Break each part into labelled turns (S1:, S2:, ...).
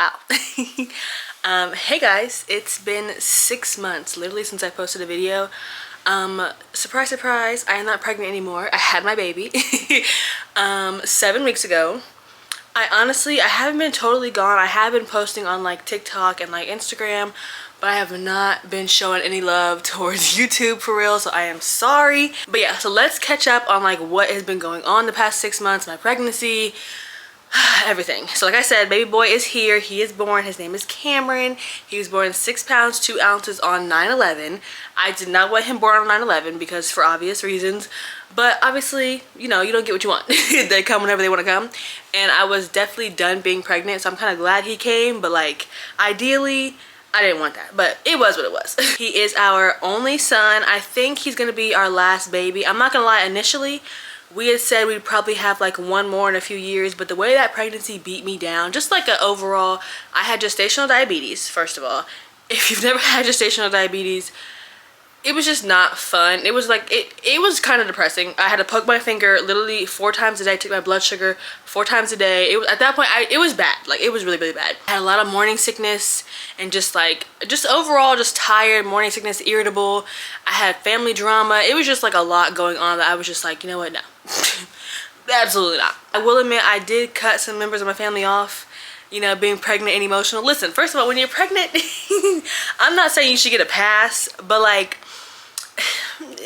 S1: Wow. Hey guys, it's been 6 months literally since I posted a video. Surprise, surprise, I am not pregnant anymore. I had my baby 7 weeks ago. I haven't been totally gone. I have been posting on like TikTok and like Instagram, but I have not been showing any love towards YouTube for real, so I am sorry. But yeah, so let's catch up on like what has been going on the past 6 months, my pregnancy, everything. So like I said, baby boy is here. He is born. His name is Cameron. He was born 6 pounds 2 ounces on 9/11. I did not want him born on 9/11 because for obvious reasons, but obviously, you know, you don't get what you want. They come whenever they want to come, and I was definitely done being pregnant, so I'm kind of glad he came, but like ideally I didn't want that, but it was what it was. He is our only son. I think he's gonna be our last baby. I'm not gonna lie, initially we had said we'd probably have like one more in a few years, but the way that pregnancy beat me down, just like a overall, I had gestational diabetes, first of all. If you've never had gestational diabetes, it was just not fun. It was like, it was kind of depressing. I had to poke my finger literally 4 times a day, take my blood sugar 4 times a day. It was, at that point, it was bad. Like, it was really, really bad. I had a lot of morning sickness and just overall just tired, morning sickness, irritable. I had family drama. It was just like a lot going on that I was just like, you know what, no. Absolutely not. I will admit I did cut some members of my family off, you know, being pregnant and emotional. Listen, first of all, when you're pregnant, I'm not saying you should get a pass, but like,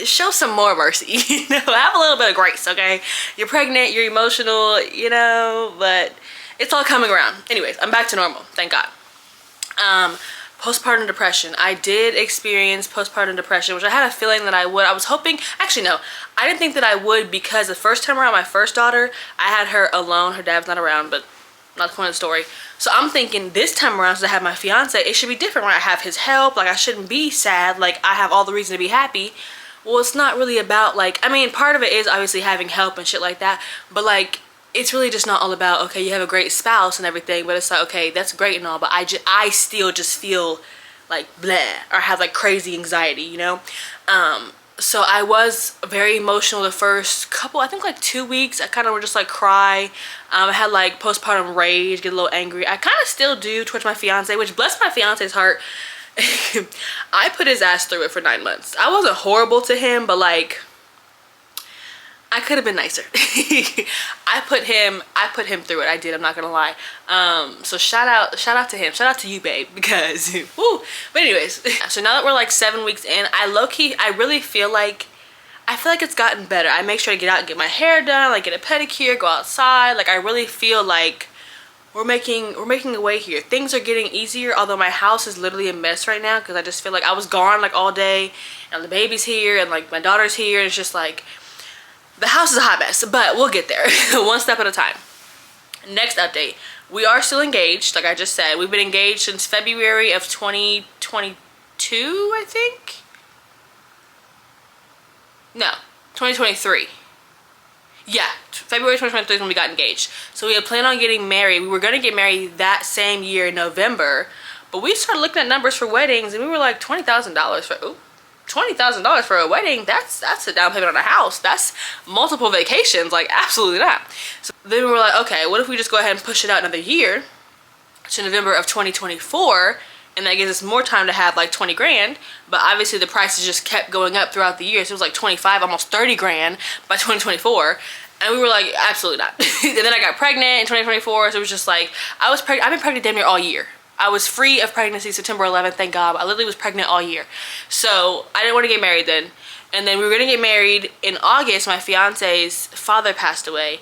S1: show some more mercy, you know, have a little bit of grace, okay? You're pregnant, you're emotional, you know, but it's all coming around. Anyways, I'm back to normal, thank God. Postpartum depression. I did experience postpartum depression, which I had a feeling that I would. I was hoping, actually no, I didn't think that I would, because the first time around, my first daughter, I had her alone. Her dad's not around, but not the point of the story. So I'm thinking this time around, since I have my fiance, it should be different, right? I have his help, like I shouldn't be sad, like I have all the reason to be happy. Well, it's not really about like, I mean, part of it is obviously having help and shit like that, but like, it's really just not all about, okay, you have a great spouse and everything, but it's like, okay, that's great and all, but I still just feel like bleh, or have like crazy anxiety, you know? So I was very emotional the first couple, I think like 2 weeks. I kind of would just like cry. I had like postpartum rage, get a little angry. I kind of still do towards my fiance, which bless my fiance's heart. I put his ass through it for 9 months. I wasn't horrible to him, but like, I could have been nicer. I put him through it. I did, I'm not gonna lie. So shout out to him. Shout out to you, babe, because woo. But anyways, so now that we're like 7 weeks in, I really feel like it's gotten better. I make sure to get out and get my hair done, like get a pedicure, go outside. Like I really feel like we're making a way here. Things are getting easier, although my house is literally a mess right now because I just feel like I was gone like all day and the baby's here and like my daughter's here, and it's just like the house is a hot mess, but we'll get there one step at a time. Next update, we are still engaged. Like I just said, we've been engaged since February of 2022, I think. No, 2023. Yeah, February 2023 is when we got engaged. So we had planned on getting married. We were going to get married that same year in November, but we started looking at numbers for weddings and we were like $20,000 for, ooh, $20,000 for a wedding. That's a down payment on a house. That's multiple vacations. Like absolutely not. So then we were like, okay, what if we just go ahead and push it out another year to November of 2024, and that gives us more time to have like 20 grand. But obviously the prices just kept going up throughout the year, so it was like 25, almost 30 grand by 2024. And we were like, absolutely not. And then I got pregnant in 2024, so it was just like, I've been pregnant damn near all year. I was free of pregnancy September 11th, thank God. I literally was pregnant all year. So I didn't want to get married then. And then we were going to get married in August. My fiance's father passed away.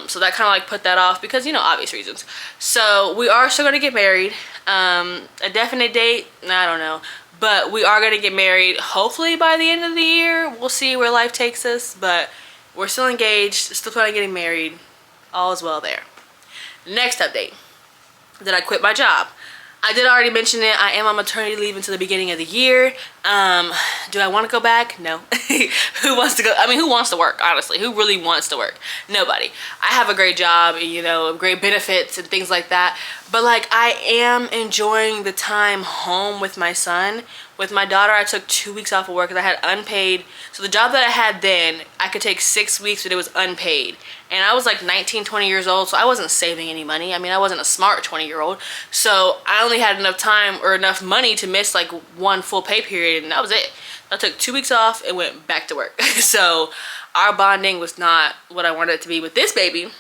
S1: So that kind of like put that off because, you know, obvious reasons. So we are still going to get married. A definite date, I don't know. But we are going to get married hopefully by the end of the year. We'll see where life takes us. But we're still engaged, still planning on getting married. All is well there. Next update. That I quit my job. I did already mention it. I am on maternity leave until the beginning of the year. Do I want to go back? No. Who wants to go? I mean, who wants to work, honestly? Who really wants to work? Nobody. I have a great job, you know, great benefits and things like that. But like, I am enjoying the time home with my son. With my daughter, I took 2 weeks off of work because I had unpaid. So the job that I had then, I could take 6 weeks, but it was unpaid. And I was like 19, 20 years old, so I wasn't saving any money. I mean, I wasn't a smart 20-year-old. So I only had enough time or enough money to miss like one full pay period, and that was it. I took 2 weeks off and went back to work. So our bonding was not what I wanted it to be with this baby.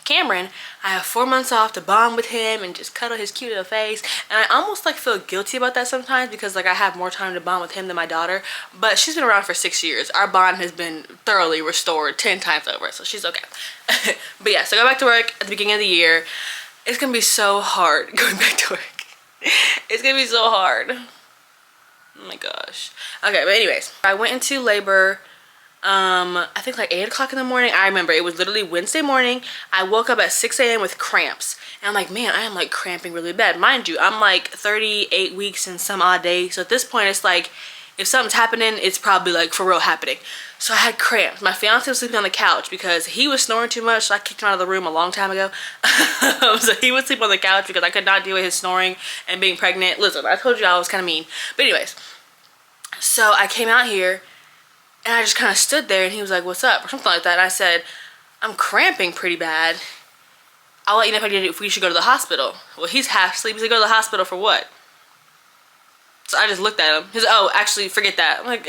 S1: Cameron, I have 4 months off to bond with him and just cuddle his cute little face, and I almost like feel guilty about that sometimes because like I have more time to bond with him than my daughter, but she's been around for 6 years. Our bond has been thoroughly restored 10 times over, so she's okay. But yeah, so I go back to work at the beginning of the year. It's gonna be so hard going back to work. It's gonna be so hard. Oh my gosh. Okay, but anyways, I went into labor I think like 8 o'clock in the morning. I remember it was literally Wednesday morning. I woke up at 6 a.m. with cramps, and I'm like, man, I am like cramping really bad. Mind you, I'm like 38 weeks and some odd days, so at this point it's like if something's happening, it's probably like for real happening. So I had cramps. My fiance was sleeping on the couch because he was snoring too much, so I kicked him out of the room a long time ago. So he would sleep on the couch because I could not deal with his snoring and being pregnant. Listen, I told you I was kind of mean. But anyways, so I came out here and I just kind of stood there, and he was like, what's up? Or something like that. And I said, I'm cramping pretty bad. I'll let you know if we should go to the hospital. Well, he's half asleep. He's like, go to the hospital for what? So I just looked at him. He's like, oh, actually, forget that. I'm like,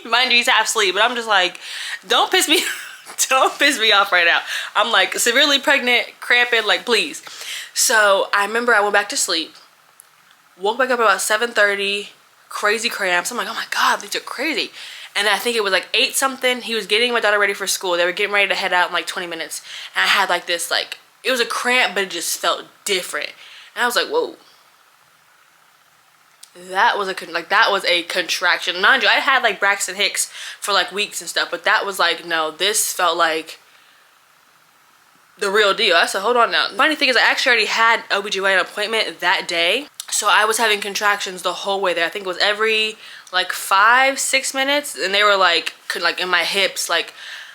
S1: mind you, he's half asleep. But I'm just like, don't piss me off right now. I'm like severely pregnant, cramping, like, please. So I remember I went back to sleep. Woke back up about 7:30, crazy cramps. I'm like, oh my God, these are crazy. And I think it was like 8 something. He was getting my daughter ready for school. They were getting ready to head out in like 20 minutes. And I had like this, like, it was a cramp, but it just felt different. And I was like, whoa. That was a contraction. Mind you, I had like Braxton Hicks for like weeks and stuff, but that was like, no, this felt like the real deal. I said, hold on now. The funny thing is I actually already had OBGYN appointment that day. So I was having contractions the whole way there. I think it was every like 5-6 minutes, and they were like in my hips. Like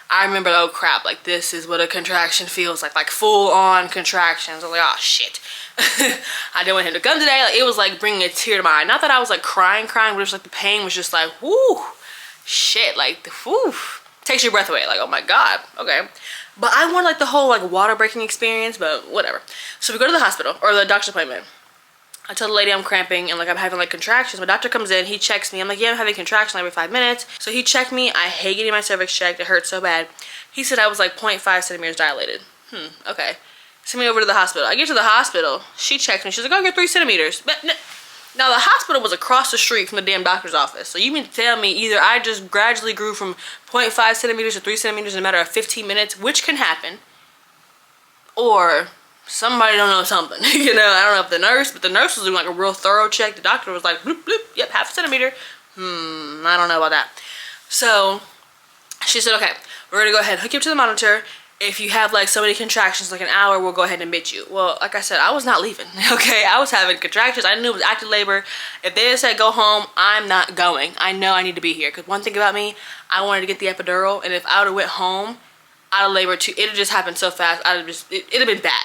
S1: I remember, oh crap, like this is what a contraction feels like full on contractions. I was like, oh shit. I didn't want him to come today. Like it was like bringing a tear to my eye. Not that I was like crying, but it was like the pain was just like, whoo, shit, like whoo, takes your breath away. Like, oh my God, okay. But I want like the whole like water breaking experience, but whatever. So we go to the hospital or the doctor's appointment. I tell the lady I'm cramping and like I'm having like contractions. My doctor comes in, he checks me. I'm like, yeah, I'm having contractions every 5 minutes. So he checked me. I hate getting my cervix checked. It hurts so bad. He said I was like 0.5 centimeters dilated. Okay. Send me over to the hospital. I get to the hospital. She checks me. She's like, oh, you're 3 centimeters. But now the hospital was across the street from the damn doctor's office. So you mean to tell me either I just gradually grew from 0.5 centimeters to 3 centimeters in a matter of 15 minutes, which can happen, or somebody don't know something. You know, I don't know if the nurse, but the nurse was doing like a real thorough check. The doctor was like, bloop, bloop, yep, 0.5 centimeter. I don't know about that. So she said, okay, we're gonna go ahead and hook you up to the monitor. If you have like so many contractions, like an hour, we'll go ahead and admit you. Well, like I said, I was not leaving, okay? I was having contractions. I knew it was active labor. If they had said go home, I'm not going. I know I need to be here. Because one thing about me, I wanted to get the epidural. And if I would have went home out of labor too, it had just happened so fast. It'd have been bad.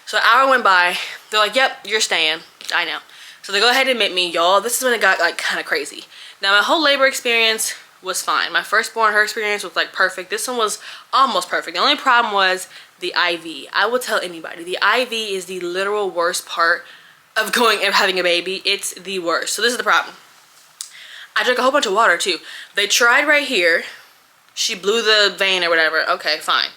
S1: So an hour went by. They're like, yep, you're staying. I know. So they go ahead and admit me. Y'all, this is when it got like kind of crazy. Now my whole labor experience was fine. My firstborn, her experience was like perfect. This one was almost perfect. The only problem was the IV. I will tell anybody, the IV is the literal worst part of going and having a baby. It's the worst. So this is the problem. I drank a whole bunch of water too. They tried right here. She blew the vein or whatever. Okay, fine.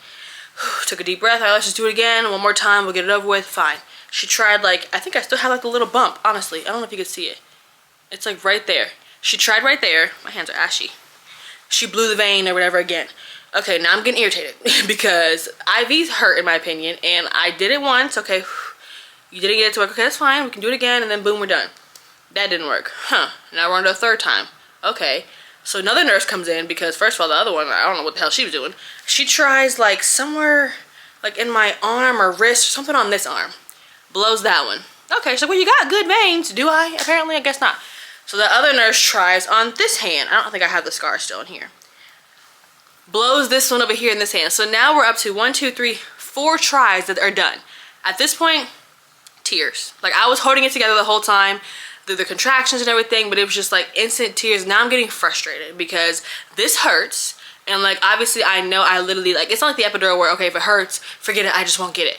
S1: Took a deep breath. All right, let's just do it again. One more time. We'll get it over with. Fine. She tried like, I think I still have like a little bump, honestly. I don't know if you can see it. It's like right there. She tried right there. My hands are ashy. She blew the vein or whatever again. Okay, now I'm getting irritated because IVs hurt in my opinion, and I did it once. Okay, you didn't get it to work. Okay, that's fine. We can do it again, and then boom, we're done. That didn't work. Now we're on to a third time. Okay, so another nurse comes in because first of all, the other one, I don't know what the hell she was doing. She tries like somewhere like in my arm or wrist, or something on this arm. Blows that one. Okay, so well, you got good veins. Do I? Apparently, I guess not. So the other nurse tries on this hand. I don't think I have the scar still in here. Blows this one over here in this hand. So now we're up to 1, 2, 3, 4 tries that are done. At this point, tears. Like, I was holding it together the whole time, the contractions and everything, but it was just like instant tears. Now I'm getting frustrated because this hurts. And like, obviously I know I literally, like, it's not like the epidural where, okay, if it hurts, forget it, I just won't get it.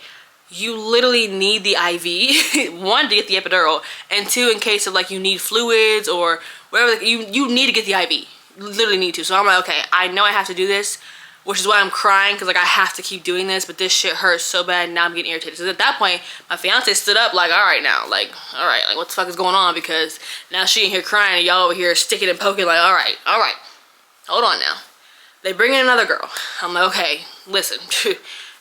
S1: You literally need the IV, 1, to get the epidural, and 2, in case of like you need fluids or whatever, like, you need to get the IV. You literally need to. So I'm like, okay, I know I have to do this, which is why I'm crying, because like I have to keep doing this, but this shit hurts so bad. Now I'm getting irritated. So at that point, my fiance stood up like, all right now, like, all right, like what the fuck is going on? Because now she in here crying and y'all over here sticking and poking, like, all right, hold on now. They bring in another girl. I'm like, okay, listen,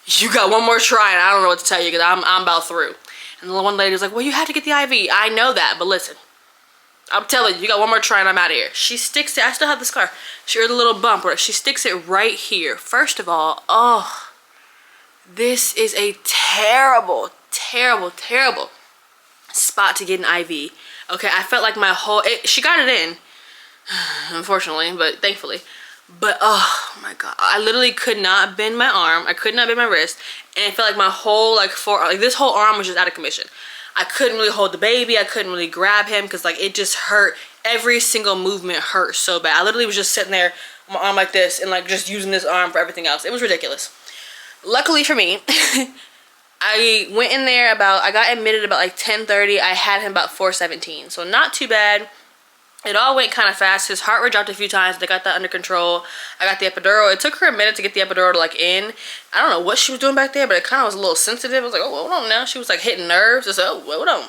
S1: you got one more try and I don't know what to tell you because I'm about through. And the one lady was like, well, you have to get the IV. I know that, but listen, I'm telling you, you got one more try and I'm out of here. She sticks it, I still have the scar. She heard a little bump where she sticks it right here. First of all, oh, this is a terrible, terrible, terrible spot to get an IV. Okay, I felt like my whole, she got it in, unfortunately, but thankfully. But oh my god, I literally could not bend my arm. I could not bend my wrist, and it felt like my whole this whole arm was just out of commission. I couldn't really hold the baby. I couldn't really grab him because like it just hurt. Every single movement hurt so bad. I literally was just sitting there with my arm like this and like just using this arm for everything else. It was ridiculous. Luckily for me, I went in there I got admitted about like 10:30. I had him about 4:17, so not too bad. It all went kind of fast. His heart rate dropped a few times. They got that under control. I got the epidural. It took her a minute to get the epidural to like in. I don't know what she was doing back there, but it kind of was a little sensitive. I was like, oh, hold on now. She was like hitting nerves. I said, oh, hold on.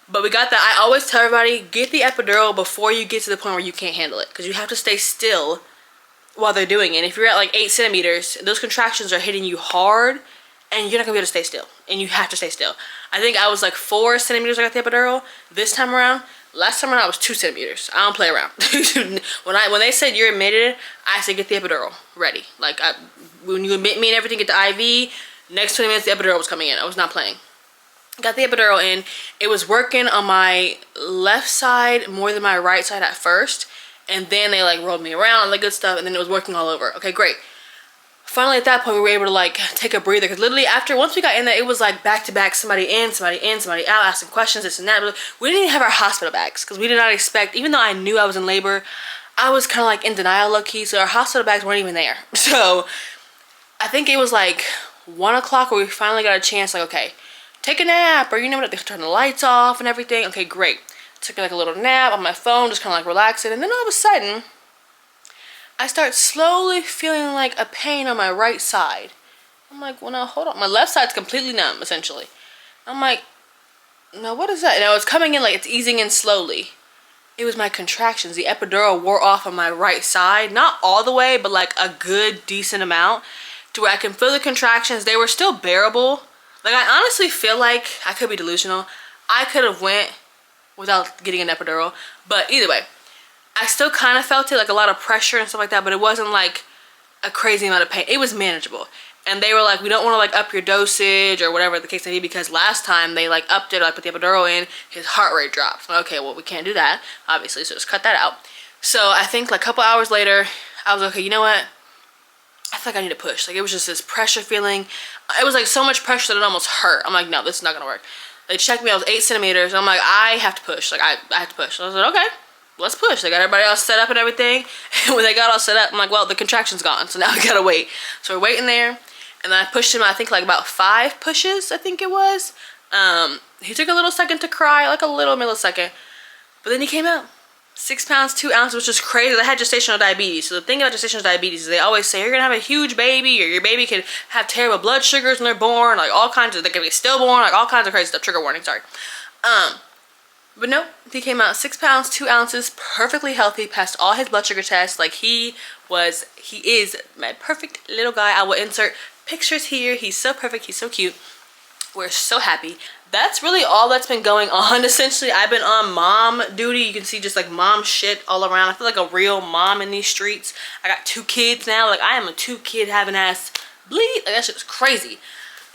S1: But we got that. I always tell everybody, get the epidural before you get to the point where you can't handle it. Because you have to stay still while they're doing it. If you're at like 8 centimeters, those contractions are hitting you hard and you're not going to be able to stay still. And you have to stay still. I think I was like 4 centimeters I got the epidural. This time around, last time around I was 2 centimeters. I don't play around. when they said you're admitted, I said get the epidural ready. Like when you admit me and everything, get the IV. Next 20 minutes the epidural was coming in. I was not playing. Got the epidural in. It was working on my left side more than my right side at first, and then they like rolled me around and the good stuff, and then it was working all over. Okay, great. Finally at that point we were able to like take a breather, because literally once we got in there, it was like back to back, somebody in, somebody out, asking questions, this and that. We didn't even have our hospital bags because we did not expect, even though I knew I was in labor, I was kind of like in denial low-key, so our hospital bags weren't even there. So I think it was like 1 o'clock where we finally got a chance, like, okay, take a nap, or you know what, they turn the lights off and everything. Okay, great. Took like a little nap on my phone, just kind of like relaxing, and then all of a sudden I start slowly feeling like a pain on my right side. I'm like, well, now hold on. My left side's completely numb, essentially. I'm like, now what is that? And it was coming in like it's easing in slowly. It was my contractions. The epidural wore off on my right side. Not all the way, but like a good, decent amount to where I can feel the contractions. They were still bearable. Like, I honestly feel like, I could be delusional, I could have went without getting an epidural. But either way, I still kind of felt it, like a lot of pressure and stuff like that, but it wasn't like a crazy amount of pain. It was manageable. And they were like, we don't want to like up your dosage or whatever the case may be, because last time they like upped it, like put the epidural in, his heart rate dropped. Okay, well, we can't do that, obviously, so just cut that out. So I think like a couple hours later, I was like, okay, you know what? I feel like I need to push. Like, it was just this pressure feeling. It was like so much pressure that it almost hurt. I'm like, no, this is not gonna work. They checked me, I was 8 centimeters, and I'm like, I have to push. Like, I have to push. So I was like, okay, let's push. They got everybody else set up and everything. And when they got all set up, I'm like, well, the contraction's gone, so now I gotta wait. So we're waiting there, and then I pushed him, I think like about 5 pushes, I think it was. He took a little second to cry, like a little millisecond, but then he came out. 6 pounds 2 ounces, which is crazy. I had gestational diabetes. So the thing about gestational diabetes is they always say you're gonna have a huge baby, or your baby can have terrible blood sugars when they're born, like all kinds of, they can be stillborn, like all kinds of crazy stuff. Trigger warning, sorry. But nope, he came out 6 pounds 2 ounces, perfectly healthy, passed all his blood sugar tests. Like, he is my perfect little guy. I will insert pictures here. He's so perfect, he's so cute. We're so happy. That's really all that's been going on. Essentially, I've been on mom duty. You can see just like mom shit all around. I feel like a real mom in these streets. I got 2 kids now. Like, I am a 2-kid having ass bleed. Like, that shit's crazy.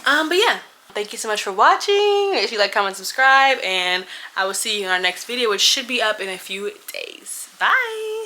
S1: But yeah, thank you so much for watching. If you like, comment, subscribe, and I will see you in our next video, which should be up in a few days. Bye.